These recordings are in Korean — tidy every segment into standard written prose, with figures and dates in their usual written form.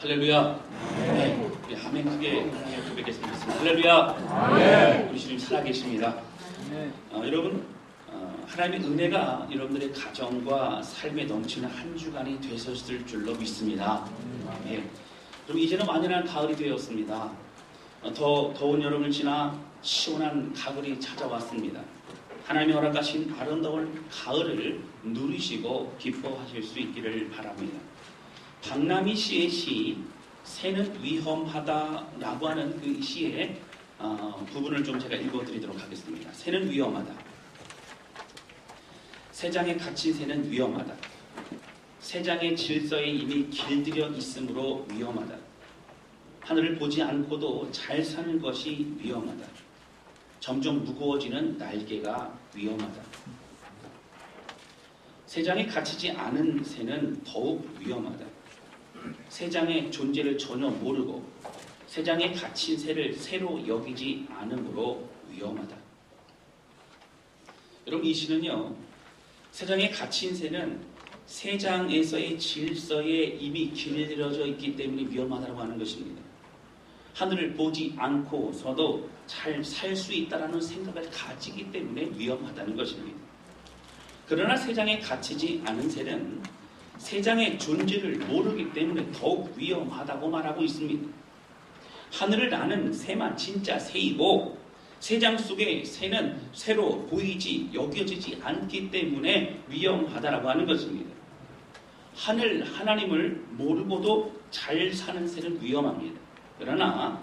할렐루야. 네, 우리 아멘 크게 고백했습니다. 할렐루야. 우리 주님 살아계십니다. 여러분, 하나님의 은혜가 여러분들의 가정과 삶에 넘치는 한 주간이 되셨을 줄로 믿습니다. 네. 그럼 이제는 완연한 가을이 되었습니다. 더운 여름을 지나 시원한 가을이 찾아왔습니다. 하나님이 허락하신 아름다운 가을을 누리시고 기뻐하실 수 있기를 바랍니다. 박남희 씨의 시 새는 위험하다라고 하는 그 시의 부분을 좀 제가 읽어드리도록 하겠습니다. 새는 위험하다. 새장에 갇힌 새는 위험하다. 새장의 질서에 이미 길들여 있으므로 위험하다. 하늘을 보지 않고도 잘 사는 것이 위험하다. 점점 무거워지는 날개가 위험하다. 새장에 갇히지 않은 새는 더욱 위험하다. 새장의 존재를 전혀 모르고 새장에 갇힌 새를 새로 여기지 않으므로 위험하다. 여러분, 이 시는요, 새장에 갇힌 새는 새장에서의 질서에 이미 길들여져 있기 때문에 위험하다고 하는 것입니다. 하늘을 보지 않고서도 잘 살 수 있다는 생각을 가지기 때문에 위험하다는 것입니다. 그러나 새장에 갇히지 않은 새는 새장의 존재를 모르기 때문에 더욱 위험하다고 말하고 있습니다. 하늘을 나는 새만 진짜 새이고 새장 속의 새는 새로 보이지 여겨지지 않기 때문에 위험하다고 하는 것입니다. 하나님을 모르고도 잘 사는 새는 위험합니다. 그러나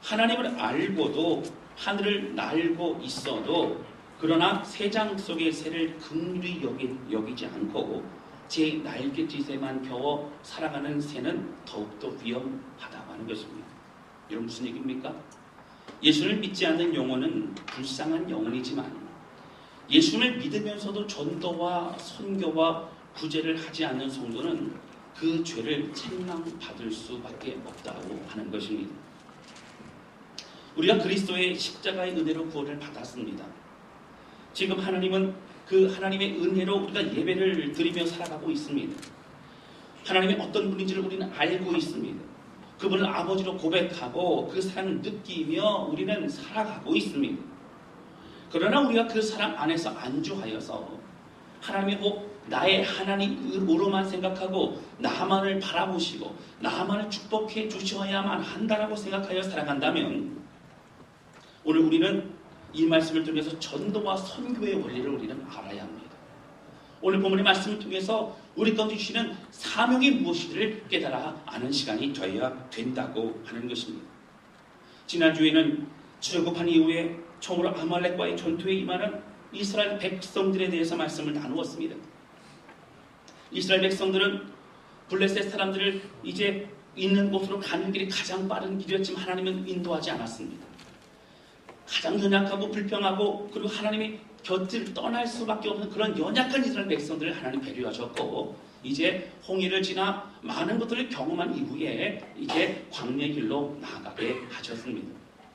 하나님을 알고도 하늘을 날고 있어도 그러나 새장 속의 새를 긍휼히 여기지 않고 제 날갯짓에만 겨워 살아가는 새는 더욱더 위험하다고 하는 것입니다. 여러분, 무슨 얘기입니까? 예수를 믿지 않는 영혼은 불쌍한 영혼이지만 예수를 믿으면서도 전도와 선교와 구제를 하지 않는 성도는 그 죄를 책망받을 수밖에 없다고 하는 것입니다. 우리가 그리스도의 십자가의 은혜로 구원을 받았습니다. 지금 하나님은 그 하나님의 은혜로 우리가 예배를 드리며 살아가고 있습니다. 하나님이 어떤 분인지를 우리는 알고 있습니다. 그분을 아버지로 고백하고 그 사랑을 느끼며 우리는 살아가고 있습니다. 그러나 우리가 그 사랑 안에서 안주하여서 하나님이 꼭 나의 하나님으로만 생각하고 나만을 바라보시고 나만을 축복해 주셔야만 한다라고 생각하여 살아간다면 오늘 우리는 이 말씀을 통해서 전도와 선교의 원리를 우리는 알아야 합니다. 오늘 본문의 말씀을 통해서 우리 가운데 주시는 사명이 무엇인지를 깨달아 아는 시간이 되어야 된다고 하는 것입니다. 지난주에는 출애굽한 이후에 처음으로 아말렉과의 전투에 임하는 이스라엘 백성들에 대해서 말씀을 나누었습니다. 이스라엘 백성들은 블레셋 사람들을 이제 있는 곳으로 가는 길이 가장 빠른 길이었지만 하나님은 인도하지 않았습니다. 가장 연약하고 불평하고 그리고 하나님의 곁을 떠날 수밖에 없는 그런 연약한 이스라엘 백성들을 하나님 배려하셨고 이제 홍해를 지나 많은 것들을 경험한 이후에 이제 광야의 길로 나아가게 하셨습니다.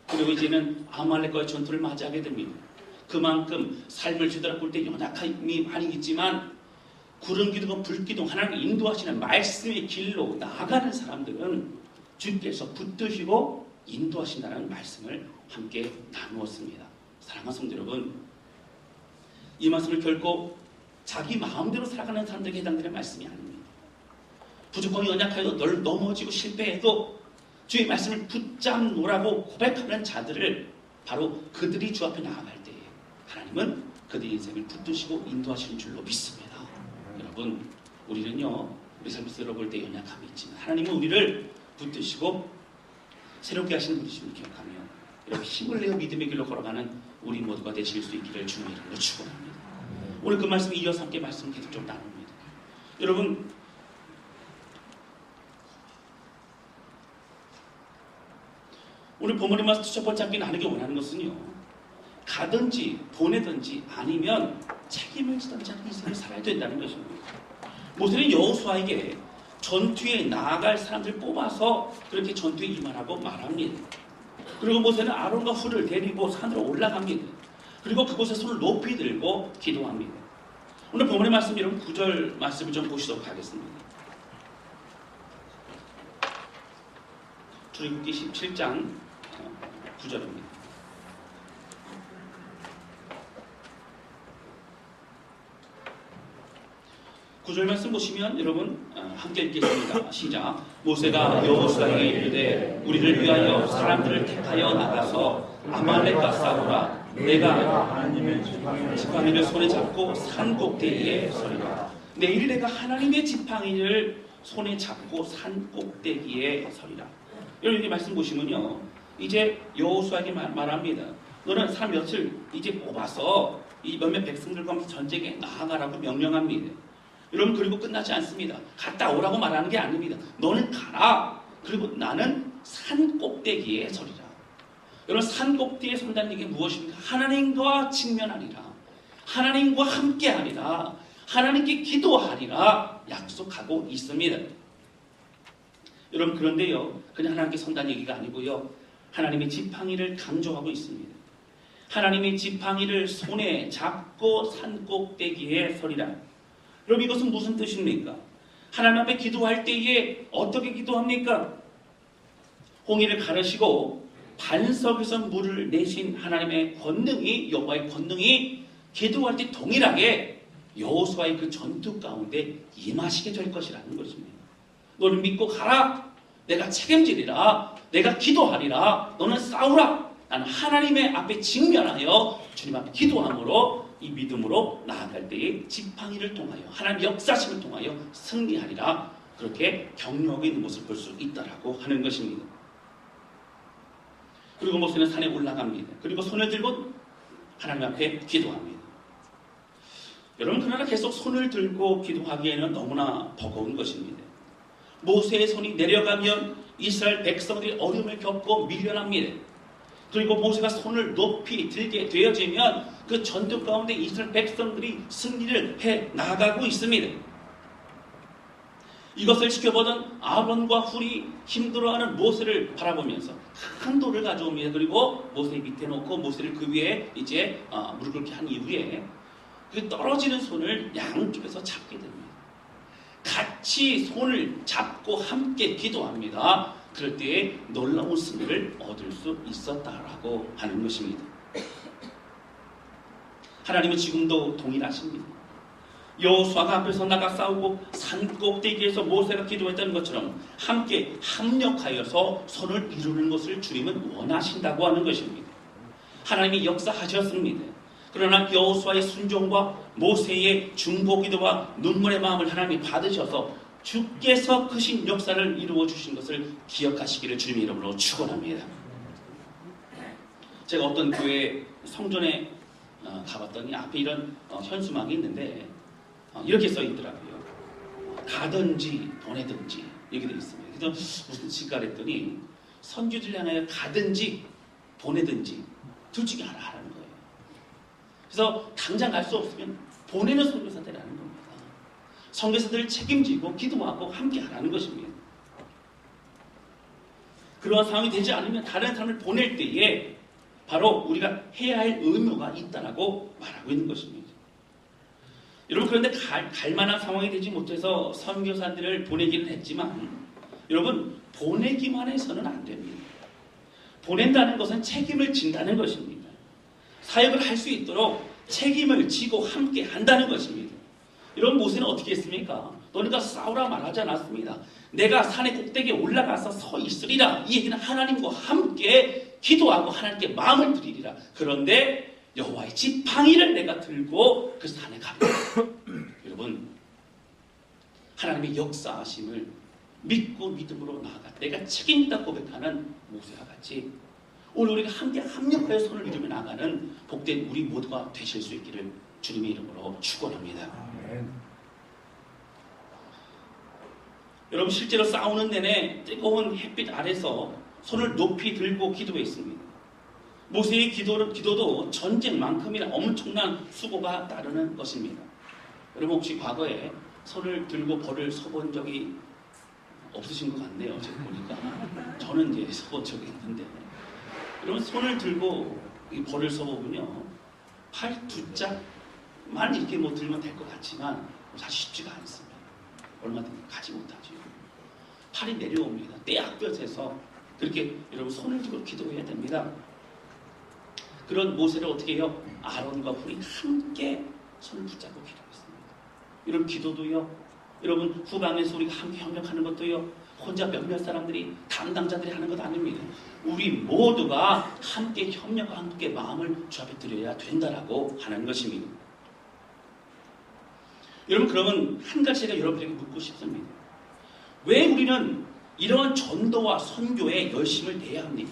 그리고 이제는 아말렉과의 전투를 맞이하게 됩니다. 그만큼 삶을 뒤돌아볼 때 연약함이 많이 있지만 구름 기둥과 불 기둥 하나님 인도하시는 말씀의 길로 나아가는 사람들은 주께서 붙드시고 인도하신다는 말씀을 함께 나누었습니다. 사랑하는 성도 여러분, 이 말씀을 결코 자기 마음대로 살아가는 사람들에게 해당되는 말씀이 아닙니다. 부족하고 연약하여도 늘 넘어지고 실패해도 주의 말씀을 붙잡노라고 고백하는 자들을 바로 그들이 주 앞에 나아갈 때에 하나님은 그들의 인생을 붙드시고 인도하시는 줄로 믿습니다. 여러분, 우리는요, 우리 삶에서 들어볼 때 연약함이 있지만 하나님은 우리를 붙드시고 새롭게 하시는 분이심을 기억하며 이렇게 힘을 내어 믿음의 길로 걸어가는 우리 모두가 되실 수 있기를 주님의 이름으로 축원합니다. 오늘 그 말씀을 이어서 함께 말씀을 계속 좀 나눕니다. 여러분, 오늘 본문의 말씀 첫 번째 함께 나누기 원하는 것은요, 가든지 보내든지 아니면 책임을 지든지 하는 인생을 살아야 된다는 것입니다. 모세는 여호수아에게 전투에 나아갈 사람들을 뽑아서 그렇게 전투에 임하라고 말합니다. 그리고 모세는 아론과 훌을 데리고 산으로 올라갑니다. 그리고 그곳에 손을 높이 들고 기도합니다. 오늘 본문의 말씀 여러분 9절 말씀을 좀 보시도록 하겠습니다. 출애굽기 17장 9절입니다. 구절 말씀 보시면 여러분 함께 읽겠습니다. 시작. 모세가 여호수아에게 이르되 우리를 위하여 사람들을 택하여 나가서 아말렉과 싸우라. 내가 하나님의 지팡이를 손에 잡고 산 꼭대기에 서리라. 내일 내가 하나님의 지팡이를 손에 잡고 산 꼭대기에 서리라. 여러분 이 말씀 보시면요, 이제 여호수아에게 말합니다. 너는 사람 몇을 이제 뽑아서 이 몇몇 백성들과 함께 전쟁에 나아가라고 명령합니다. 여러분 그리고 끝나지 않습니다. 갔다 오라고 말하는 게 아닙니다. 너는 가라. 그리고 나는 산 꼭대기에 서리라. 여러분 산 꼭대기에 선다는 얘기 무엇입니까? 하나님과 직면하리라. 하나님과 함께하리라. 하나님께 기도하리라 약속하고 있습니다. 여러분 그런데요, 그냥 하나님께 선다는 얘기가 아니고요, 하나님의 지팡이를 강조하고 있습니다. 하나님의 지팡이를 손에 잡고 산 꼭대기에 서리라. 여러분 이것은 무슨 뜻입니까? 하나님 앞에 기도할 때에 어떻게 기도합니까? 홍해를 가르시고 반석에서 물을 내신 하나님의 권능이, 여호와의 권능이 기도할 때 동일하게 여호수아의 그 전투 가운데 임하시게 될 것이라는 것입니다. 너는 믿고 가라. 내가 책임지리라. 내가 기도하리라. 너는 싸우라. 나는 하나님의 앞에 직면하여 주님 앞에 기도함으로 이 믿음으로 나아갈 때에 지팡이를 통하여 하나님의 역사심을 통하여 승리하리라. 그렇게 격려하고 있는 모습을 볼 수 있다라고 하는 것입니다. 그리고 모세는 산에 올라갑니다. 그리고 손을 들고 하나님 앞에 기도합니다. 여러분 그러나 계속 손을 들고 기도하기에는 너무나 버거운 것입니다. 모세의 손이 내려가면 이스라엘 백성들이 어려움을 겪고 밀려납니다. 그리고 모세가 손을 높이 들게 되어지면 그 전투 가운데 이스라엘 백성들이 승리를 해 나가고 있습니다. 이것을 지켜보던 아론과 훌이 힘들어하는 모세를 바라보면서 큰 돌을 가져옵니다. 그리고 모세 밑에 놓고 모세를 그 위에 이제 무릎 꿇게 한 이후에 그 떨어지는 손을 양쪽에서 잡게 됩니다. 같이 손을 잡고 함께 기도합니다. 그럴 때에 놀라운 승리를 얻을 수 있었다라고 하는 것입니다. 하나님은 지금도 동일하십니다. 여호수아가 앞에서 나가 싸우고 산 꼭대기에서 모세가 기도했던 것처럼 함께 합력하여서 선을 이루는 것을 주님은 원하신다고 하는 것입니다. 하나님이 역사하셨습니다. 그러나 여호수아의 순종과 모세의 중보기도와 눈물의 마음을 하나님이 받으셔서 주께서 크신 역사를 이루어 주신 것을 기억하시기를 주님의 이름으로 축원합니다. 제가 어떤 교회 성전에 가봤더니 앞에 이런 현수막이 있는데 이렇게 써 있더라고요. 가든지 보내든지 이렇게 되어 있습니다. 그래서 무슨 짓가 그랬더니 선교지를 향하여 가든지 보내든지 둘 중에 하나 하라는 거예요. 그래서 당장 갈 수 없으면 보내는 선교사들이라는 겁니다. 선교사들을 책임지고 기도하고 함께 하라는 것입니다. 그러한 상황이 되지 않으면 다른 사람을 보낼 때에 바로 우리가 해야 할 의무가 있다라고 말하고 있는 것입니다. 여러분 그런데 갈 만한 상황이 되지 못해서 선교사들을 보내기는 했지만 여러분 보내기만 해서는 안 됩니다. 보낸다는 것은 책임을 진다는 것입니다. 사역을 할 수 있도록 책임을 지고 함께 한다는 것입니다. 여러분 모세는 어떻게 했습니까? 너는 가서 싸우라 말하지 않았습니다. 내가 산의 꼭대기에 올라가서 서 있으리라. 이 얘기는 하나님과 함께 기도하고 하나님께 마음을 드리리라. 그런데 여호와의 지팡이를 내가 들고 그 산에 갑니다. 여러분 하나님의 역사하심을 믿고 믿음으로 나아가 내가 책임있다 고백하는 모세와 같이 오늘 우리가 함께 합력하여 손을 이루며 나가는 복된 우리 모두가 되실 수 있기를 주님의 이름으로 축원합니다. 여러분 실제로 싸우는 내내 뜨거운 햇빛 아래서 손을 높이 들고 기도했습니다. 모세의 기도도 전쟁만큼이나 엄청난 수고가 따르는 것입니다. 여러분 혹시 과거에 손을 들고 벌을 서본 적이 없으신 것 같네요. 제가 보니까 저는 이제 서본 적이 있는데 여러분 손을 들고 이 벌을 서보면요 팔 두 짝만 이렇게 뭐 들면 될 것 같지만 사실 쉽지가 않습니다. 얼마든지 가지 못하죠. 팔이 내려옵니다. 떼약볕에서 그렇게 여러분 손을 들고 기도해야 됩니다. 그런 모세를 어떻게 해요? 아론과 훌이 함께 손을 붙잡고 기도했습니다. 이런 기도도요, 여러분 후방에서 우리가 함께 협력하는 것도요, 혼자 몇몇 사람들이 담당자들이 하는 것 아닙니다. 우리 모두가 함께 협력과 함께 마음을 주 앞에 드려야 된다라고 하는 것입니다. 여러분, 그러면 한 가지 제가 여러분에게 묻고 싶습니다. 왜 우리는 이러한 전도와 선교에 열심을 내야 합니까?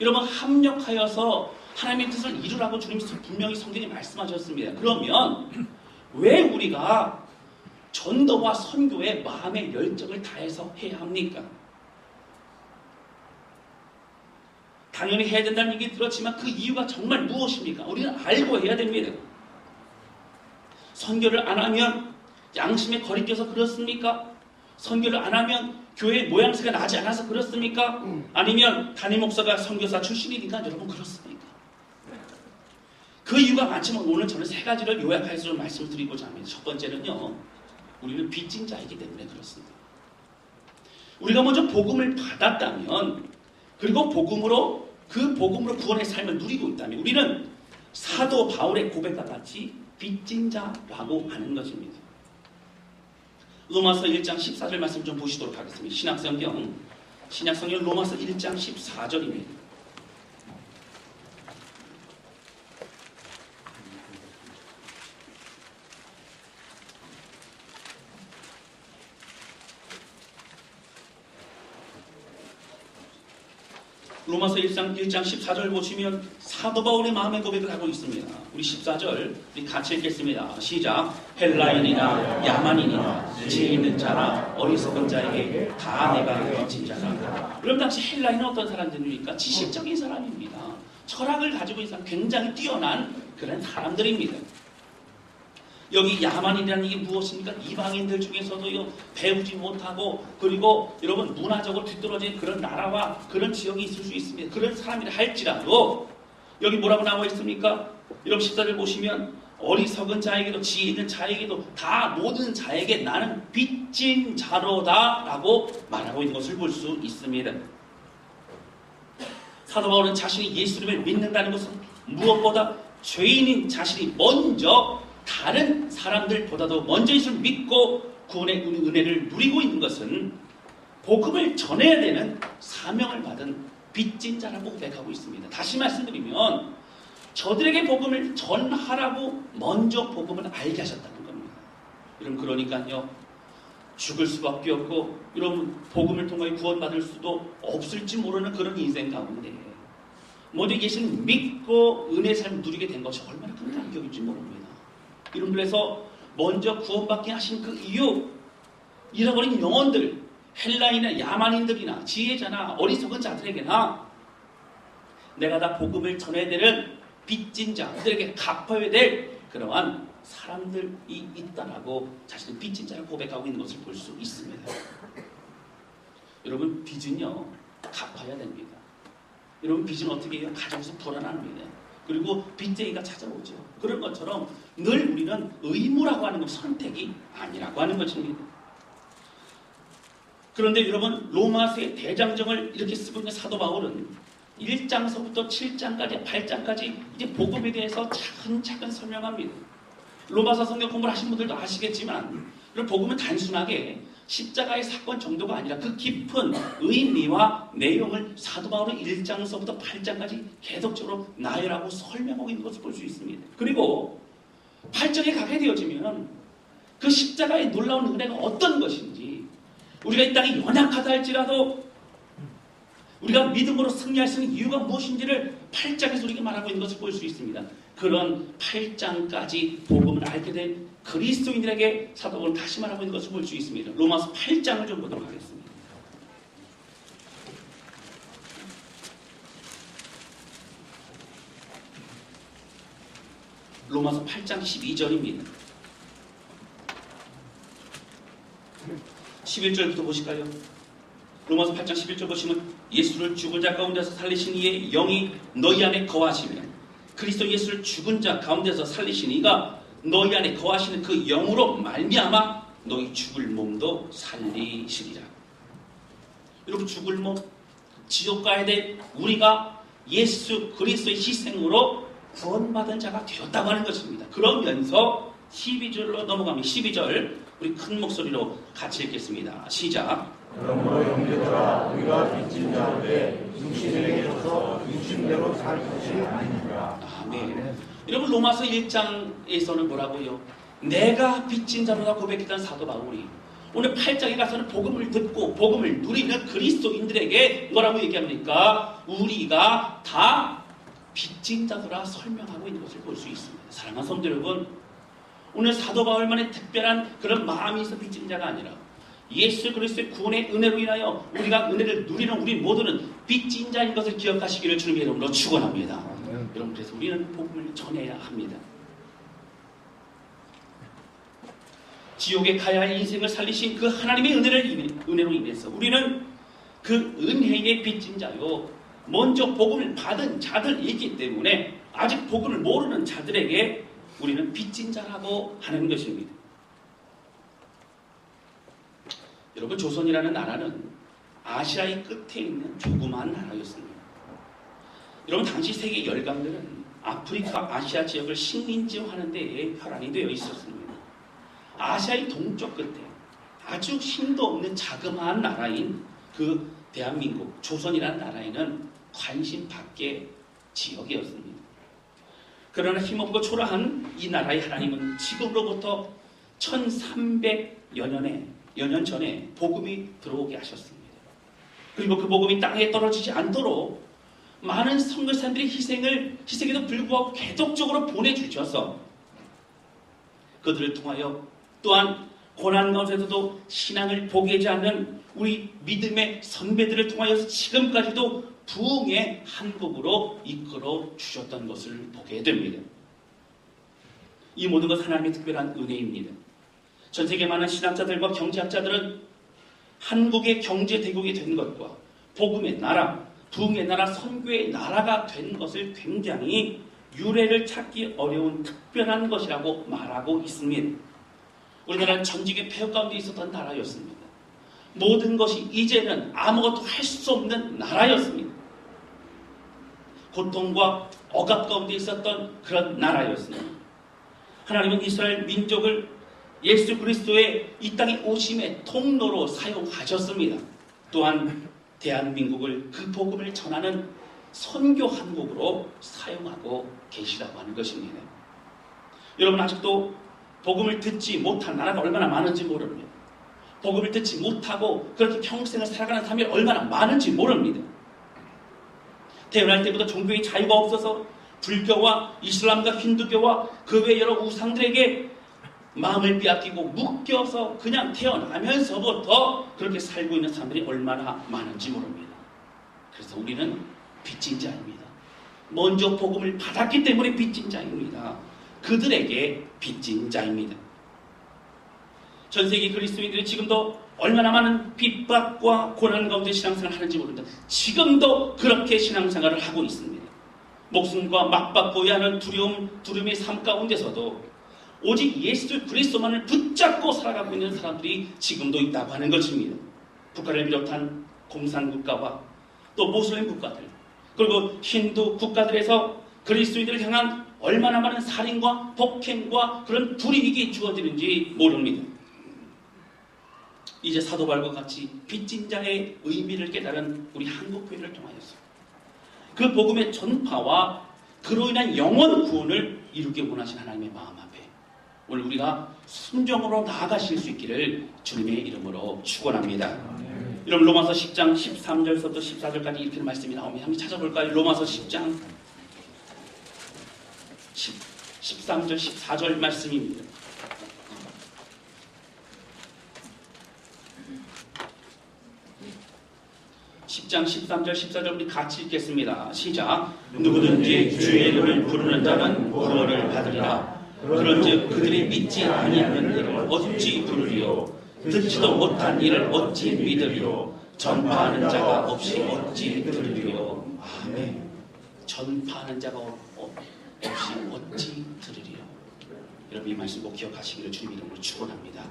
여러분, 합력하여서 하나님의 뜻을 이루라고 주님께서 분명히 성경에 말씀하셨습니다. 그러면 왜 우리가 전도와 선교에 마음의 열정을 다해서 해야 합니까? 당연히 해야 된다는 얘기 들었지만 그 이유가 정말 무엇입니까? 우리는 알고 해야 됩니다. 선교를 안 하면 양심에 거리껴서 그렇습니까? 선교를 안 하면 교회 모양새가 나지 않아서 그렇습니까? 아니면 담임 목사가 선교사 출신이니까 여러분 그렇습니까? 그 이유가 많지만 오늘 저는 세 가지를 요약해서 좀 말씀드리고자 합니다. 첫 번째는요, 우리는 빚진 자이기 때문에 그렇습니다. 우리가 먼저 복음을 받았다면, 그리고 그 복음으로 구원의 삶을 누리고 있다면 우리는 사도 바울의 고백과 같이 빚진 자라고 하는 것입니다. 로마서 1장 14절 말씀 좀 보시도록 하겠습니다. 신약성경 로마서 1장 14절입니다. 로마서 1장 14절 보시면 사도 바울의 마음의 고백을 하고 있습니다. 우리 14절 우리 같이 읽겠습니다. 시작. 헬라인이나 야만인이나 지혜 있는 자나 어리석은 자에게 다 내가 빚진 자라. 그럼 당시 헬라인은 어떤 사람들입니까? 지식적인 사람입니다. 철학을 가지고 있는 사람, 굉장히 뛰어난 그런 사람들입니다. 여기 야만이라는 게 무엇입니까? 이방인들 중에서도요, 배우지 못하고, 그리고 여러분 문화적으로 뒤떨어진 그런 나라와 그런 지역이 있을 수 있습니다. 그런 사람이라 할지라도 여기 뭐라고 나와 있습니까? 여러분 14절 보시면 어리석은 자에게도 지혜 있는 자에게도 다 모든 자에게 나는 빚진 자로다 라고 말하고 있는 것을 볼 수 있습니다. 사도 바울은 자신이 예수님을 믿는다는 것은 무엇보다 죄인인 자신이 먼저 다른 사람들보다도 먼저 예수를 믿고 구원의 은혜를 누리고 있는 것은 복음을 전해야 되는 사명을 받은 빚진 자라고 고백하고 있습니다. 다시 말씀드리면 저들에게 복음을 전하라고 먼저 복음을 알게 하셨다는 겁니다. 여러분, 그러니까요, 죽을 수밖에 없고 여러분 복음을 통하여 구원받을 수도 없을지 모르는 그런 인생 가운데 먼저 예수를 믿고 은혜의 삶을 누리게 된 것이 얼마나 큰 감격인지 모릅니다. 여러분들에서 먼저 구원받게 하신 그 이유, 잃어버린 영혼들, 헬라인이나 야만인들이나 지혜자나 어리석은 자들에게나 내가 다 복음을 전해야 되는 빚진 자, 그들에게 갚아야 될 그러한 사람들이 있다라고 자신의 빚진 자를 고백하고 있는 것을 볼 수 있습니다. 여러분, 빚은요, 갚아야 됩니다. 여러분, 빚은 어떻게 해요? 가정에서 불안합니다. 그리고 빚쟁이가 찾아오죠. 그런 것처럼 늘 우리는 의무라고 하는 건 선택이 아니라고 하는 것입니다. 그런데 여러분, 로마서의 대장정을 이렇게 쓰고 있는 사도 바울은 1장서부터 7장까지 8장까지 이제 복음에 대해서 차근차근 설명합니다. 로마서 성경 공부를 하신 분들도 아시겠지만 복음은 단순하게 십자가의 사건 정도가 아니라 그 깊은 의미와 내용을 사도 바울은 1장서부터 8장까지 계속적으로 나열하고 설명하고 있는 것을 볼 수 있습니다. 그리고 8장에 가게 되어지면 그 십자가의 놀라운 은혜가 어떤 것인지, 우리가 이 땅이 연약하다 할지라도 우리가 믿음으로 승리할 수 있는 이유가 무엇인지를 8장에서 우리가 말하고 있는 것을 볼 수 있습니다. 그런 8장까지 복음을 알게 된 그리스도인들에게 사도 바울은 다시 말하고 있는 것을 볼 수 있습니다. 로마서 8장을 좀 보도록 하겠습니다. 로마서 8장 12절입니다. 11절부터 보실까요? 로마서 8장 11절 보시면 예수를 죽은 자 가운데서 살리신 이의 영이 너희 안에 거하시며 그리스도 예수를 죽은 자 가운데서 살리신 이가 너희 안에 거하시는 그 영으로 말미암아 너희 죽을 몸도 살리시리라. 여러분, 죽을 몸, 지옥 가야 될 우리가 예수 그리스도의 희생으로 구원받은 자가 되었다고 하는 것입니다. 그러면서 12절로 넘어가면 12절 우리 큰 목소리로 같이 읽겠습니다. 시작. 그러므로 형제들아 우리가 빚진 자인데 육신에게서 육신대로 살 것이 아니니라. 아멘. 여러분 로마서 1장에서는 뭐라고요? 내가 빚진 자로다 고백했던 사도 바울이 오늘 8장에 가서는 복음을 듣고 복음을 누리는 그리스도인들에게 뭐라고 얘기합니까? 우리가 다 빚진 자들아 설명하고 있는 것을 볼 수 있습니다. 사랑하는 성도 여러분, 오늘 사도 바울만의 특별한 그런 마음이 있어 빚진 자가 아니라 예수 그리스도의 구원의 은혜로 인하여 우리가 은혜를 누리는 우리 모두는 빚진 자인 것을 기억하시기를 주님의 이름으로 축원합니다. 여러분, 그래서 우리는 복음을 전해야 합니다. 지옥에 가야 할 인생을 살리신 그 하나님의 은혜로 인해서 우리는 그 은혜의 빚진 자요, 먼저 복음을 받은 자들이기 때문에 아직 복음을 모르는 자들에게 우리는 빚진 자라고 하는 것입니다. 여러분, 조선이라는 나라는 아시아의 끝에 있는 조그마한 나라였습니다. 여러분, 당시 세계 열강들은 아프리카, 아시아 지역을 식민지화하는 데에 혈안이 되어 있었습니다. 아시아의 동쪽 끝에 아주 힘도 없는 자그마한 나라인 그 대한민국, 조선이라는 나라에는 관심 밖의 지역이었습니다. 그러나 힘없고 초라한 이 나라의 하나님은 지금으로부터 1300여 년 전에 복음이 들어오게 하셨습니다. 그리고 그 복음이 땅에 떨어지지 않도록 많은 선교사님들의 희생에도 불구하고 계속적으로 보내주셔서 그들을 통하여 또한 고난 가운데서도 신앙을 포기하지 않는 우리 믿음의 선배들을 통하여서 지금까지도 부흥의 한국으로 이끌어 주셨던 것을 보게 됩니다. 이 모든 것 하나님의 특별한 은혜입니다. 전 세계 많은 신학자들과 경제학자들은 한국의 경제 대국이 된 것과 복음의 나라, 부흥의 나라, 선교의 나라가 된 것을 굉장히 유래를 찾기 어려운 특별한 것이라고 말하고 있습니다. 우리나라는 전직의 폐허 가운데 있었던 나라였습니다. 모든 것이 이제는 아무것도 할 수 없는 나라였습니다. 고통과 억압 가운데 있었던 그런 나라였습니다. 하나님은 이스라엘 민족을 예수 그리스도의 이 땅에 오심의 통로로 사용하셨습니다. 또한 대한민국을 그 복음을 전하는 선교 한국으로 사용하고 계시다고 하는 것입니다. 여러분, 아직도 복음을 듣지 못한 나라가 얼마나 많은지 모릅니다. 복음을 듣지 못하고 그렇게 평생을 살아가는 사람이 얼마나 많은지 모릅니다. 태어날 때부터 종교의 자유가 없어서 불교와 이슬람과 힌두교와 그 외 여러 우상들에게 마음을 빼앗기고 묶여서 그냥 태어나면서부터 그렇게 살고 있는 사람들이 얼마나 많은지 모릅니다. 그래서 우리는 빚진 자입니다. 먼저 복음을 받았기 때문에 빚진 자입니다. 그들에게 빚진 자입니다. 전 세계 그리스도인들이 지금도 얼마나 많은 핍박과 고난 가운데 신앙생활을 하는지 모릅니다. 지금도 그렇게 신앙생활을 하고 있습니다. 목숨과 맞받고야 하는 두려움의 삶 가운데서도 오직 예수 그리스도만을 붙잡고 살아가고 있는 사람들이 지금도 있다고 하는 것입니다. 북한을 비롯한 공산국가와 또 모슬림 국가들, 그리고 힌두 국가들에서 그리스도인들을 향한 얼마나 많은 살인과 폭행과 그런 불이익이 주어지는지 모릅니다. 이제 사도 바울과 같이 빚진 자의 의미를 깨달은 우리 한국교회를 통하여서 그 복음의 전파와 그로 인한 영원 구원을 이루기 원하신 하나님의 마음 앞에 오늘 우리가 순종으로 나아가실 수 있기를 주님의 이름으로 축원합니다. 여러분, 로마서 10장 13절부터 14절까지 이렇게 말씀이 나오면 한번 찾아볼까요? 로마서 10장 13절 14절 말씀입니다. 10장 13절 14절 우리 같이 읽겠습니다. 시작. 누구든지 주의 이름을 부르는 자는 구원을 받으리라. 그런즉 그들이 믿지 아니하는 일을 어찌 부르리요? 듣지도 못한 일을 어찌 믿으리요? 전파하는 자가 없이 어찌 들으리요? 아멘. 전파하는 자가 없이 어찌 들으리요? 여러분, 이 말씀 꼭 기억하시기를 주님 이름으로 축원합니다.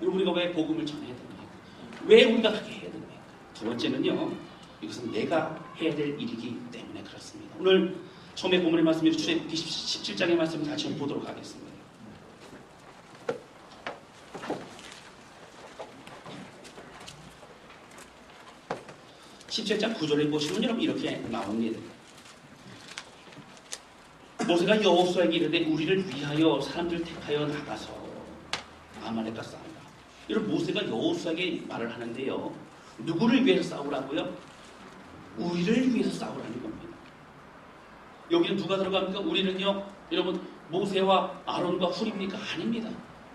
여러분, 우리가 왜 복음을 전해야 됩니까? 왜 우리가 그렇게 해야 됩니까? 두 번째는요, 이것은 내가 해야 될 일이기 때문에 그렇습니다. 오늘 처음에 본문의 말씀이 출애굽기 17장의 말씀을 다시 한번 보도록 하겠습니다. 17장 9절에 보시면 여러분 이렇게 나옵니다. 모세가 여호수아에게 이르되 우리를 위하여 사람들을 택하여 나가서 아말렉과 싸우라. 여러분 모세가 여호수아에게 말을 하는데요. 누구를 위해서 싸우라고요? 우리를 위해서 싸우라는 겁니다. 여기는 누가 들어갑니까? 우리는요, 여러분 모세와 아론과 훌입니까? 아닙니다.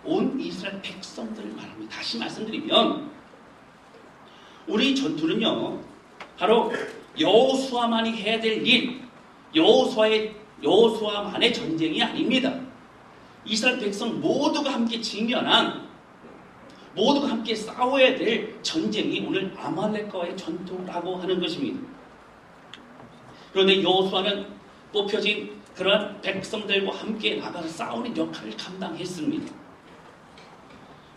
온 이스라엘 백성들을 말합니다. 다시 말씀드리면 우리 전투는요, 바로 여호수아만이 해야 될 일, 여호수아만의 전쟁이 아닙니다. 이스라엘 백성 모두가 함께 직면한, 모두가 함께 싸워야 될 전쟁이 오늘 아말렉과의 전투라고 하는 것입니다. 그런데 여호수아는 뽑혀진 그러한 백성들과 함께 나가서 싸우는 역할을 감당했습니다.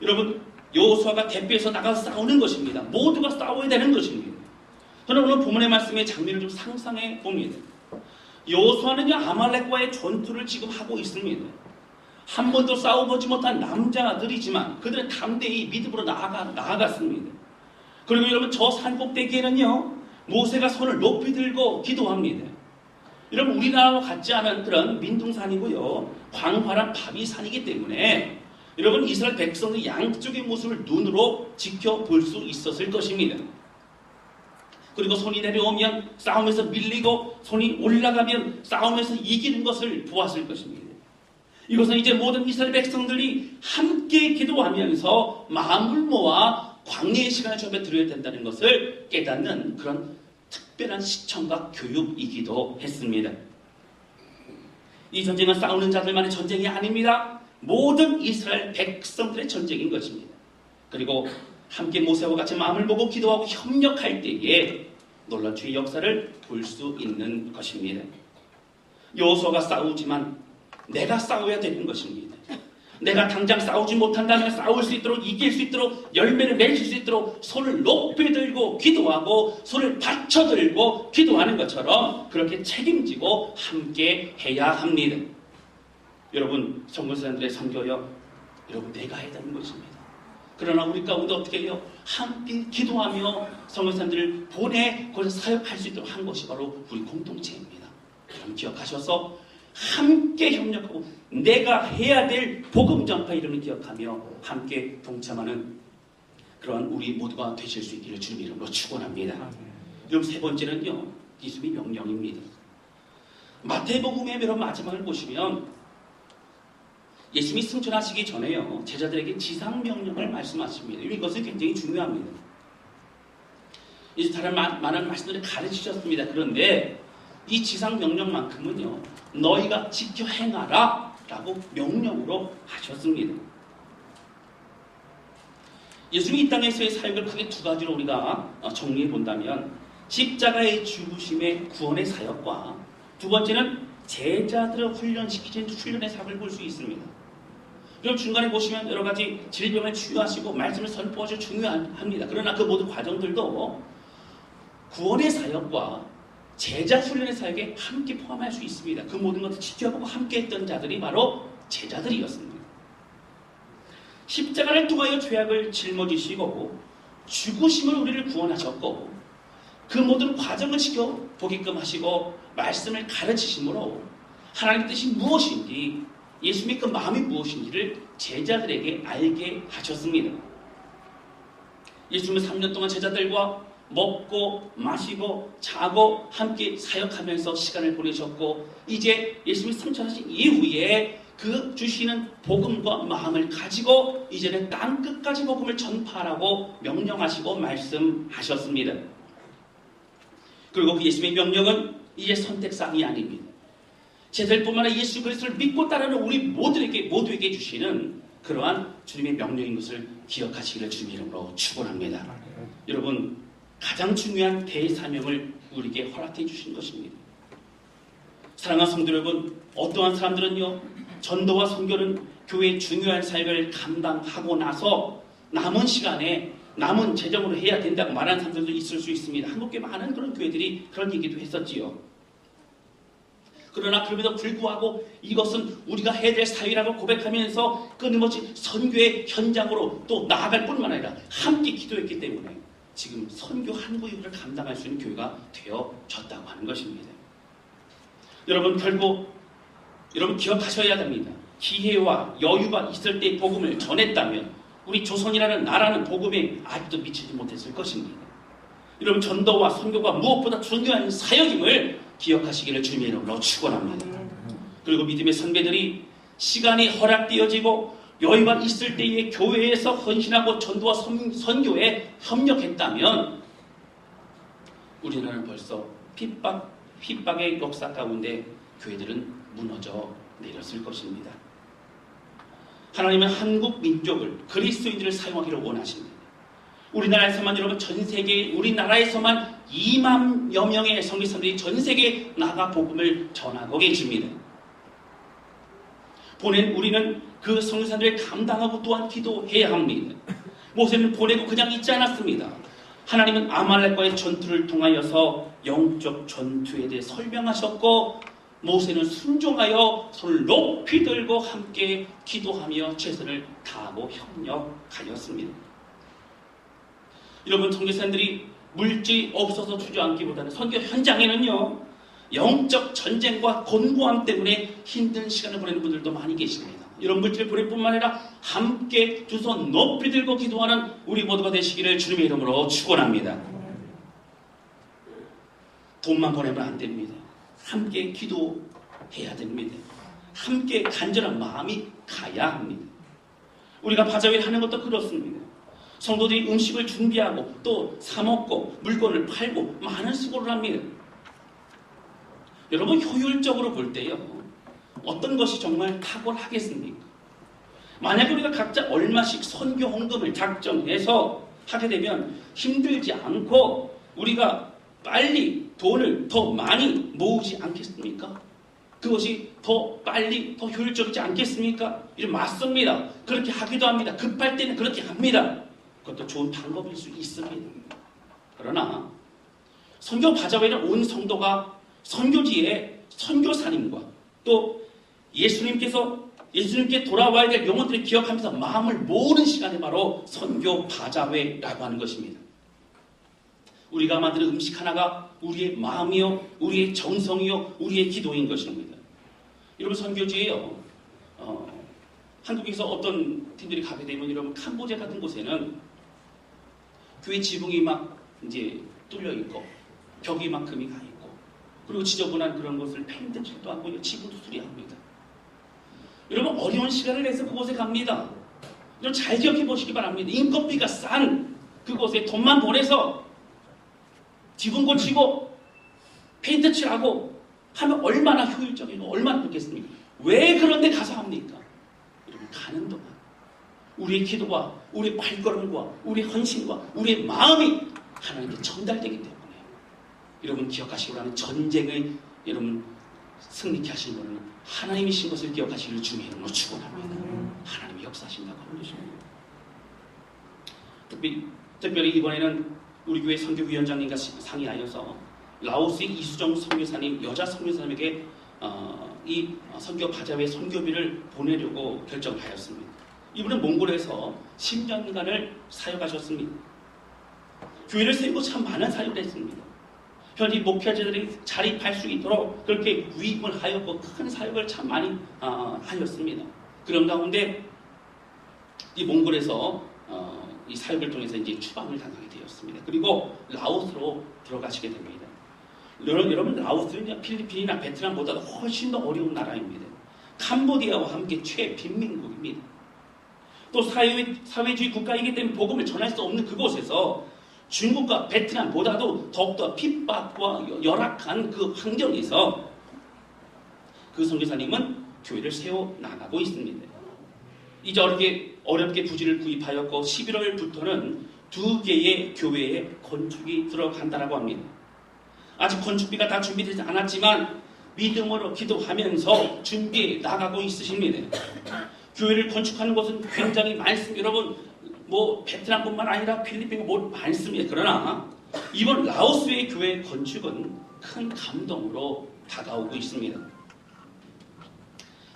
여러분, 여호수아가 대표해서 나가서 싸우는 것입니다. 모두가 싸워야 되는 것입니다. 저는 오늘 본문의 말씀의 장면을 좀 상상해 봅니다. 여호수아는요, 아말렉과의 전투를 지금 하고 있습니다. 한 번도 싸워보지 못한 남자들이지만 그들은 담대히 믿음으로 나아갔습니다. 그리고 여러분, 저 산꼭대기에는요, 모세가 손을 높이 들고 기도합니다. 여러분, 우리나라와 같지 않은 그런 민둥산이고요, 광활한 바위산이기 때문에 여러분, 이스라엘 백성의 양쪽의 모습을 눈으로 지켜볼 수 있었을 것입니다. 그리고 손이 내려오면 싸움에서 밀리고 손이 올라가면 싸움에서 이기는 것을 보았을 것입니다. 이것은 이제 모든 이스라엘 백성들이 함께 기도하면서 마음을 모아 광야의 시간을 좀 드려야 된다는 것을 깨닫는 그런 특별한 시청과 교육이기도 했습니다. 이 전쟁은 싸우는 자들만의 전쟁이 아닙니다. 모든 이스라엘 백성들의 전쟁인 것입니다. 그리고 함께 모세와 같이 마음을 보고 기도하고 협력할 때에 놀라운 주의 역사를 볼 수 있는 것입니다. 여호수아가 싸우지만 내가 싸워야 되는 것입니다. 내가 당장 싸우지 못한다면 싸울 수 있도록, 이길 수 있도록, 열매를 맺을 수 있도록 손을 높이 들고 기도하고 손을 받쳐 들고 기도하는 것처럼 그렇게 책임지고 함께 해야 합니다. 여러분, 선교사님들의 선교요, 여러분 내가 해야 되는 것입니다. 그러나 우리 가운데 어떻게 해요? 함께 기도하며 선교사님들을 보내 거기서 사역할 수 있도록 한 것이 바로 우리 공동체입니다. 여러분 기억하셔서 함께 협력하고 내가 해야 될 복음 전파 이름을 기억하며 함께 동참하는 그러한 우리 모두가 되실 수 있기를 주님 이름으로 축원합니다. 여러분, 세 번째는요, 예수님의 명령입니다. 마태복음의 여러분 마지막을 보시면 예수님이 승천하시기 전에요, 제자들에게 지상명령을 말씀하십니다. 이것은 굉장히 중요합니다. 이제 다른 많은 말씀들을 가르치셨습니다. 그런데 이 지상명령만큼은요, 너희가 지켜 행하라 라고 명령으로 하셨습니다. 예수님이 이 땅에서의 사역을 크게 두 가지로 우리가 정리해 본다면 십자가의 죽으심의 구원의 사역과 두 번째는 제자들을 훈련시키는 훈련의 사역을 볼 수 있습니다. 그럼 중간에 보시면 여러 가지 질병을 치유하시고 말씀을 선포하시고 중요합니다. 그러나 그 모든 과정들도 구원의 사역과 제자 훈련의 사역에 함께 포함할 수 있습니다. 그 모든 것을 지켜보고 함께 했던 자들이 바로 제자들이었습니다. 십자가를 통하여 죄악을 짊어지시고 죽으심을 우리를 구원하셨고 그 모든 과정을 지켜보게끔 하시고 말씀을 가르치심으로 하나님의 뜻이 무엇인지, 예수님의 그 마음이 무엇인지를 제자들에게 알게 하셨습니다. 예수님은 3년 동안 제자들과 먹고 마시고 자고 함께 사역하면서 시간을 보내셨고, 이제 예수님이 승천하신 이후에 그 주시는 복음과 마음을 가지고 이제는 땅 끝까지 복음을 전파하라고 명령하시고 말씀하셨습니다. 그리고 그 예수님의 명령은 이제 선택사항이 아닙니다. 제자들뿐만 아니라 예수 그리스도를 믿고 따르는 우리 모두에게 주시는 그러한 주님의 명령인 것을 기억하시기를 주님의 이름으로 축원합니다. 여러분, 가장 중요한 대사명을 우리에게 허락해 주신 것입니다. 사랑하는 성도 여러분, 어떠한 사람들은요, 전도와 선교는 교회의 중요한 사역을 감당하고 나서 남은 시간에 남은 재정으로 해야 된다고 말하는 사람들도 있을 수 있습니다. 한국에 많은 그런 교회들이 그런 얘기도 했었지요. 그러나 그럼에도 불구하고 이것은 우리가 해야 될 사회라고 고백하면서 끊임없이 선교의 현장으로 또 나아갈 뿐만 아니라 함께 기도했기 때문에 지금 선교 한 구역을 감당할 수 있는 교회가 되어졌다고 하는 것입니다. 여러분, 결국 여러분 기억하셔야 됩니다. 기회와 여유가 있을 때 복음을 전했다면 우리 조선이라는 나라는 복음에 아직도 미치지 못했을 것입니다. 여러분, 전도와 선교가 무엇보다 중요한 사역임을 기억하시기를 주님의 이름으로 축원합니다. 그리고 믿음의 선배들이 시간이 허락되어지고 여유가 있을 때에 교회에서 헌신하고 전도와 선교에 협력했다면 우리나라는 벌써 핍박의 역사 가운데 교회들은 무너져 내렸을 것입니다. 하나님은 한국 민족을, 그리스도인들을 사용하기를 원하십니다. 우리나라에서만, 여러분, 전 세계, 우리나라에서만 2만여 명의 선교사들이 전 세계에 나가 복음을 전하고 계십니다. 우리는 그 선교사들을 감당하고 또한 기도해야 합니다. 모세는 보내고 그냥 있지 않았습니다. 하나님은 아말렉과의 전투를 통하여서 영적 전투에 대해 설명하셨고, 모세는 순종하여 손을 높이 들고 함께 기도하며 최선을 다하고 협력하였습니다. 여러분, 선교사들이 물질이 없어서 주저앉기보다는 선교 현장에는요, 영적 전쟁과 곤고함 때문에 힘든 시간을 보내는 분들도 많이 계십니다. 이런 물질을 보낼 뿐만 아니라 함께 두 손 높이 들고 기도하는 우리 모두가 되시기를 주님의 이름으로 축원합니다. 돈만 보내면 안 됩니다. 함께 기도해야 됩니다. 함께 간절한 마음이 가야 합니다. 우리가 바자회를 하는 것도 그렇습니다. 성도들이 음식을 준비하고 또 사먹고 물건을 팔고 많은 수고를 합니다. 여러분, 효율적으로 볼 때요, 어떤 것이 정말 탁월하겠습니까? 만약 우리가 각자 얼마씩 선교 헌금을 작정해서 하게 되면 힘들지 않고 우리가 빨리 돈을 더 많이 모으지 않겠습니까? 그것이 더 빨리, 더 효율적이지 않겠습니까? 이런 맞습니다. 그렇게 하기도 합니다. 급할 때는 그렇게 합니다. 그것도 좋은 방법일 수 있습니다. 그러나 선교 바자회는 온 성도가 선교지에 선교사님과 또 예수님께 돌아와야 될 영혼들을 기억하면서 마음을 모으는 시간이 바로 선교 바자회라고 하는 것입니다. 우리가 만드는 음식 하나가 우리의 마음이요, 우리의 정성이요, 우리의 기도인 것입니다. 여러분, 선교지에요, 한국에서 어떤 팀들이 가게 되면 여러분, 캄보디아 같은 곳에는 교회 지붕이 막 이제 뚫려 있고 벽이 만큼이 가 있고 그리고 지저분한 그런 곳을 페인트 칠도 하고 지붕도 수리합니다. 여러분, 어려운 시간을 내서 그곳에 갑니다. 여러분, 잘 기억해 보시기 바랍니다. 인건비가 싼 그곳에 돈만 보내서 지붕 고치고 페인트 칠하고 하면 얼마나 효율적이고 얼마나 좋겠습니까? 왜 그런 데 가서 합니까? 여러분, 가는 동안 우리의 기도와 우리의 발걸음과 우리의 헌신과 우리의 마음이 하나님께 전달되기 때문에 여러분, 기억하시기 바랍니다. 전쟁을 여러분 승리케 하신 분은 하나님이신 것을 기억하시기를 주님의 이름으로 축원합니다. 하나님이 역사하신다고 하는 것입니다. 특별히 이번에는 우리 교회 선교위원장님과 상의하여서 라오스의 이수정 선교사님, 여자 선교사님에게 이 선교 바자회 선교비를 보내려고 결정을 하였습니다. 이분은 몽골에서 10년간을 사역하셨습니다. 교회를 세우고 참 많은 사역을 했습니다. 현지 목회자들이 자립할 수 있도록 그렇게 위임을 하였고 큰 사역을 참 많이 하였습니다. 그런 가운데 이 몽골에서 이 사역을 통해서 이제 추방을 당하게 되었습니다. 그리고 라오스로 들어가시게 됩니다. 여러분, 라오스는 필리핀이나 베트남보다 훨씬 더 어려운 나라입니다. 캄보디아와 함께 최빈민국입니다. 또 사회주의 국가이기 때문에 복음을 전할 수 없는 그곳에서 중국과 베트남보다도 더욱더 핍박과 열악한 그 환경에서 그 선교사님은 교회를 세워나가고 있습니다. 이제 어렵게 부지를 구입하였고 11월부터는 2개의 교회에 건축이 들어간다고 합니다. 아직 건축비가 다 준비되지 않았지만 믿음으로 기도하면서 준비해 나가고 있으십니다. 교회를 건축하는 것은 굉장히 많습니다. 여러분, 뭐 베트남뿐만 아니라 필리핀 뭐 많습니다. 그러나 이번 라오스의 교회 건축은 큰 감동으로 다가오고 있습니다.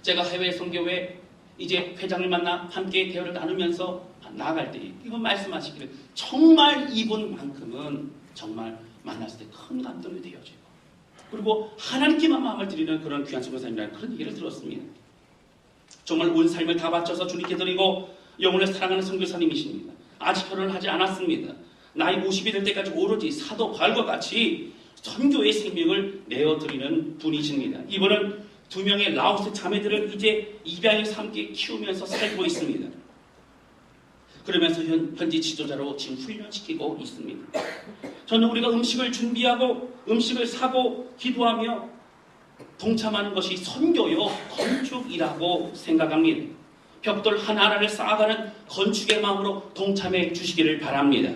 제가 해외 선교회 이제 회장을 만나 함께 대화를 나누면서 나아갈 때 이거 말씀하시기를 정말 이분만큼은 정말 만났을 때 큰 감동이 되어지고 그리고 하나님께만 마음을 드리는 그런 귀한 선교사님이라는 그런 얘기를 들었습니다. 정말 온 삶을 다 바쳐서 주님께 드리고 영혼을 사랑하는 선교사님이십니다. 아직 결혼을 하지 않았습니다. 나이 50이 될 때까지 오로지 사도 바울과 같이 선교의 생명을 내어드리는 분이십니다. 이분은 2명의 라오스 자매들을 이제 입양에서 함께 키우면서 살고 있습니다. 그러면서 현지 지도자로 지금 훈련시키고 있습니다. 저는 우리가 음식을 준비하고 음식을 사고 기도하며 동참하는 것이 선교요 건축이라고 생각합니다. 벽돌 하나하나를 쌓아가는 건축의 마음으로 동참해 주시기를 바랍니다.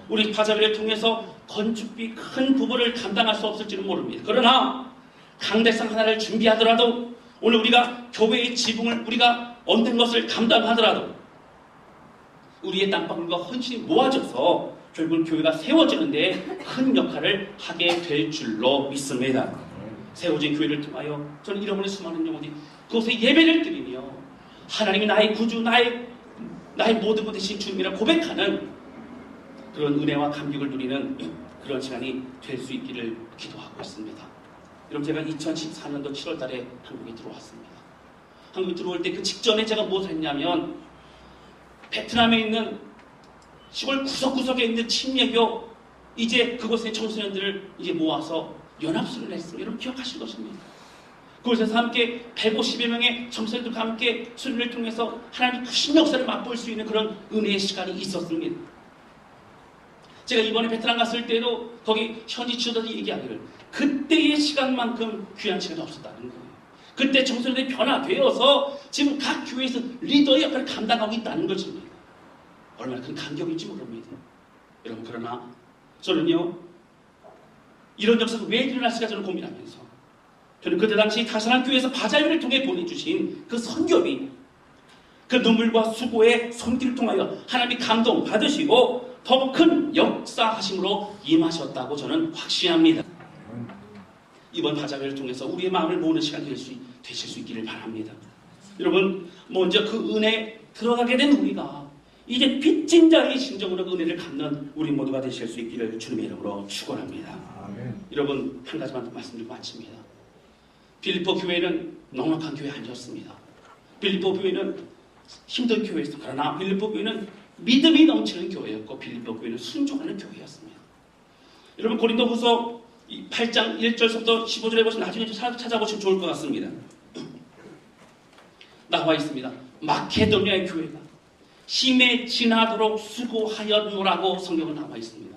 우리 파자비를 통해서 건축비 큰 부분을 감당할 수 없을지는 모릅니다. 그러나 강대상 하나를 준비하더라도 오늘 우리가 교회의 지붕을 우리가 얻는 것을 감당하더라도 우리의 땀방울과 헌신이 모아져서 결국 교회가 세워지는데 큰 역할을 하게 될 줄로 믿습니다. 세워진 교회를 통하여 저는 잃어버린 수많은 영혼이 그곳에 예배를 드리며 하나님이 나의 구주, 나의 모든 것 대신 주님이라 고백하는 그런 은혜와 감격을 누리는 그런 시간이 될 수 있기를 기도하고 있습니다. 여러분, 제가 2014년도 7월 달에 한국에 들어왔습니다. 한국에 들어올 때 그 직전에 제가 무엇을 했냐면 베트남에 있는 시골 구석구석에 있는 침례교 이제 그곳의 청소년들을 이제 모아서 연합수를 했습니다. 여러분 기억하실 것입니다. 그곳에서 함께 150여 명의 청소년들과 함께 수련을 통해서 하나님의 크신 역사를 맛볼 수 있는 그런 은혜의 시간이 있었습니다. 제가 이번에 베트남 갔을 때도 거기 현지 지도자들이 얘기하기를 그때의 시간만큼 귀한 시간이 없었다는 거예요. 그때 청소년들이 변화되어서 지금 각 교회에서 리더의 역할을 감당하고 있다는 것입니다. 얼마나 큰 감격일지 모릅니다. 여러분, 그러나 저는요, 이런 역사가 왜 일어났을까 저는 고민하면서 저는 그때 당시 다산한 교회에서 바자회를 통해 보내주신 그 선교비, 그 눈물과 수고의 손길을 통하여 하나님이 감동 받으시고 더 큰 역사하심으로 임하셨다고 저는 확신합니다. 이번 바자회를 통해서 우리의 마음을 모으는 시간이 되실 수 있기를 바랍니다. 여러분, 먼저 그 은혜 들어가게 된 우리가 이제 빚진 자의 심정으로 그 은혜를 갚는 우리 모두가 되실 수 있기를 주님의 이름으로 축원합니다. 아멘. 여러분, 한 가지만 말씀드리고 마칩니다. 빌립보 교회는 넉넉한 교회 아니었습니다. 빌립보 교회는 힘든 교회였습니다. 그러나 빌립보 교회는 믿음이 넘치는 교회였고 빌립보 교회는 순종하는 교회였습니다. 여러분, 고린도후서 8장 1절부터 15절에 보시면 나중에 찾아보시면 좋을 것 같습니다. 나와 있습니다. 마케도니아의 교회가 힘에 지나도록 수고하였노라고 성경은 나와 있습니다.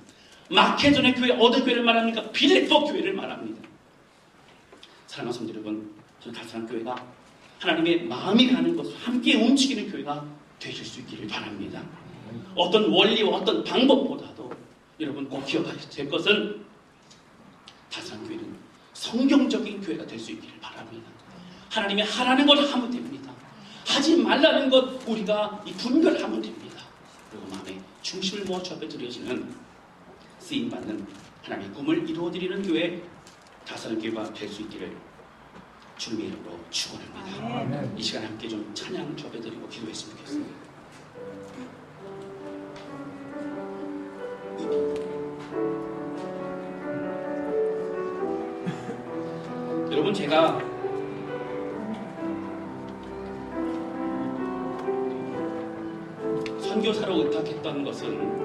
마케도니아 교회 어느 교회를 말합니까? 빌립보 교회를 말합니다. 사랑하는 성도 여러분, 저는 다산한 교회가 하나님의 마음이 가는 것을 함께 움직이는 교회가 되실 수 있기를 바랍니다. 어떤 원리와 어떤 방법보다도 여러분 꼭 기억하셔야 될 것은 다산한 교회는 성경적인 교회가 될 수 있기를 바랍니다. 하나님이 하라는 걸 하면 됩니다. 하지 말라는 것 우리가 분별하면 됩니다. 그리고 마음의 중심을 모아 주 앞에 드려지는 쓰임받는 하나님의 꿈을 이루어드리는 교회 다산한 교회가 될 수 있기를 주님의 이름으로 축원합니다. 이 시간에 함께 좀 찬양 주 앞에 드리고 기도했으면 좋겠습니다. 여러분, 제가 선교사로 의탁했던 것은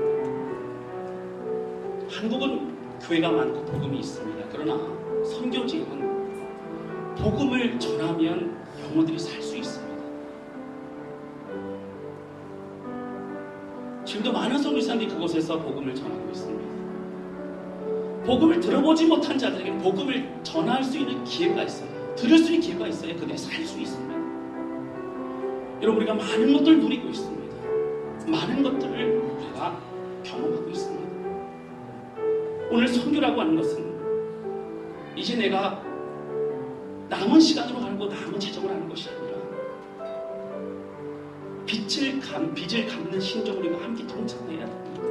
한국은 교회가 많고 복음이 있습니다. 그러나 선교지에는 복음을 전하면 영혼들이 살 수 있습니다. 지금도 많은 선교사님들이 그곳에서 복음을 전하고 있습니다. 복음을 들어보지 못한 자들에게 복음을 전할 수 있는 기회가 있어요. 들을 수 있는 기회가 있어야 그들이 살 수 있습니다. 여러분, 우리가 많은 것들을 누리고 있습니다. 많은 것들을 우리가 경험하고 있습니다. 오늘 선교라고 하는 것은 이제 내가 남은 시간으로 하고 남은 재정을 하는 것이 아니라 빚을 갚는 신정을 우리가 함께 동참해야 됩니다.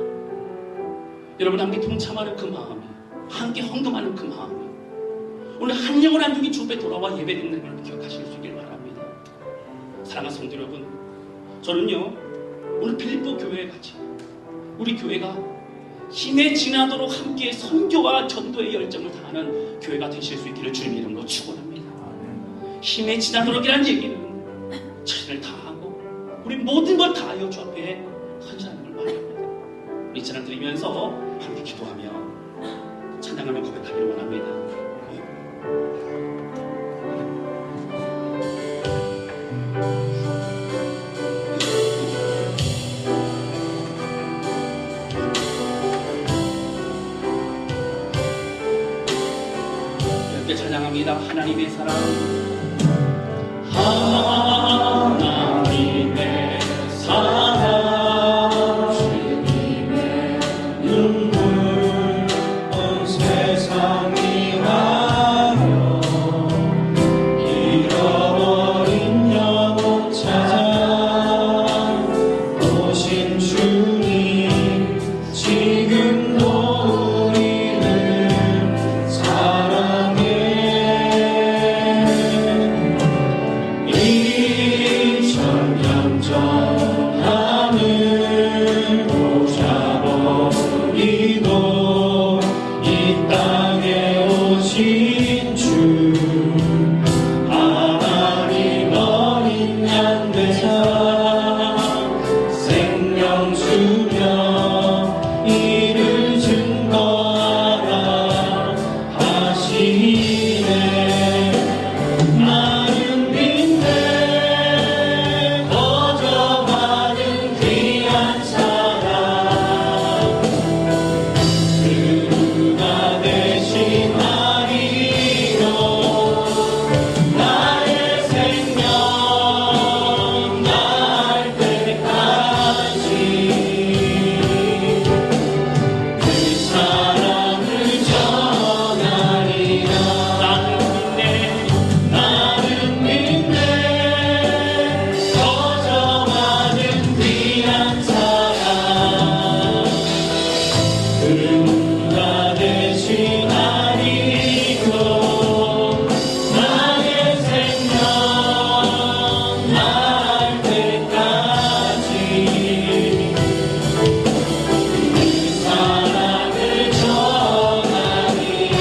여러분, 함께 동참하는 그 마음이, 함께 헌금하는 그 마음이 오늘 한 영혼 한 종이 주 앞에 돌아와 예배드리는 걸 기억하실 수 있길 바랍니다. 사랑하는 성도 여러분, 저는요 오늘 빌립보 교회에 같이 우리 교회가 힘에 지나도록 함께 선교와 전도의 열정을 다하는 교회가 되실 수 있기를 주님 이름으로 축원합니다. 힘에 지나도록이라는 얘기는 자신을 다하고 우리 모든 걸 다하여 주 앞에 헌신하는 걸 말합니다. 우리 찬양 드리면서 함께 기도하며 찬양하며 고백하기를 원합니다. 이렇게 찬양합니다. 하나님의 사랑, 하나님의 사랑, 주님의 눈물, 온 세상이 하며 잃어버린 영혼 찾아 오신 주님, 지금도 우리를 사랑해. 하늘 보자버리고 이 땅에 오신 주 하나님 어린 양 되사 생명 주며 이를 증거하라 하시네. 나는 빈대 거저가는 귀한 사랑, 그가 대신하리로 나의 생명 날 때까지 그 사랑을 전하리라. 나는 믿네 거저가는 귀한 사랑, 그가 대신하리고 나의 생명 날 때까지 그 사랑을 전하리라.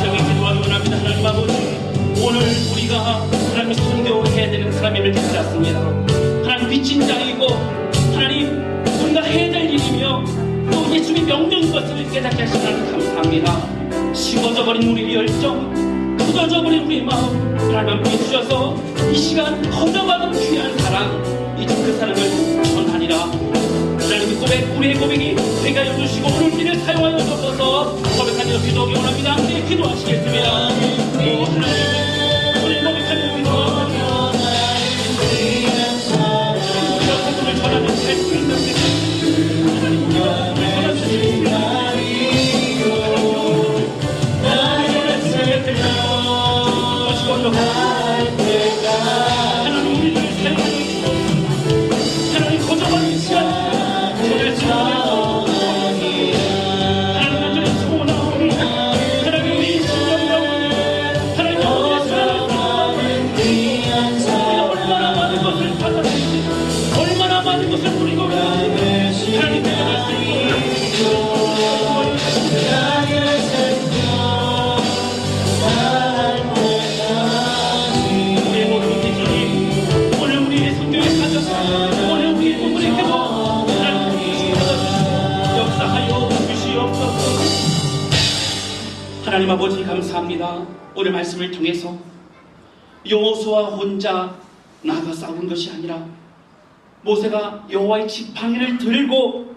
저기 기도하기 원합니다. 하나님 아버지, 오늘 우리가 하나님의 선교해야 되는 사람임을 깨달았습니다. 하나님 빚진 자이고 하나님 우리가 해야 될 일이며 또 예수님의 명령인 것을 깨닫게 하신 하나님 감사합니다. 식어져 버린 우리의 열정, 굳어져 버린 우리의 마음 하나님 함께 주셔서 이 시간 거저받은 귀한 사랑, 이제 그 사랑을 전하리라. 하나님의 고백, 우리의 고백이 되게 여주시고 오늘 우리를 사용하여 주셔서 고백하며 기도하기 원합니다. 함께 기도하시겠습니다. 오 하나님, 오늘 고백하며 기도하며 우리가 복음을 전하는 수 있는 하나님, 우리가 복음을 전하는 수 있는 하나님 우리를 사용하여 주시고 하나님 거저버린 시간 오늘 하나님 완전히 소원하오니 하나님 우리 심령 가운데 하나님 우리의 사랑을 얼마나 많은 것을 받았는지 얼마나 많은 것을 누리고 있는지 하나님 내가 오늘 우리의 성경에 가져서 오늘 우리의 본문에 계속 하나님 역사하여 주시옵소서. 하나님 아버지 감사합니다. 오늘 말씀을 통해서 여호수아 혼자 나가 싸운 것이 아니라 모세가 여호와의 지팡이를 들고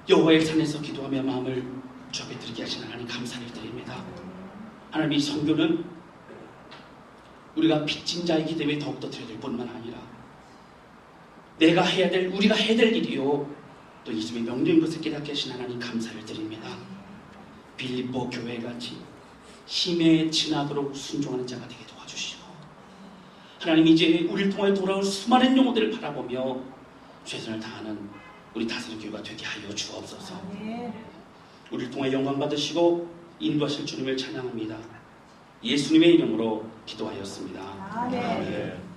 여호와의 산에서 기도하며 마음을 주 앞에 드리게 하신 하나님 감사를 드립니다. 하나님, 이 선교는 우리가 빚진 자이기 때문에 더욱더 드려야 될 뿐만 아니라 우리가 해야 될 일이요 또 예수님의 명령인 것을 깨닫게 하신 하나님 감사를 드립니다. 빌립보 교회같이 힘에 지나도록 순종하는 자가 되게 도와주시고 하나님 이제 우리를 통해 돌아올 수많은 영혼들을 바라보며 최선을 다하는 우리 다스린 교회가 되게 하여 주옵소서. 우리를 통해 영광 받으시고 인도하실 주님을 찬양합니다. 예수님의 이름으로 기도하였습니다. 아멘. 아멘.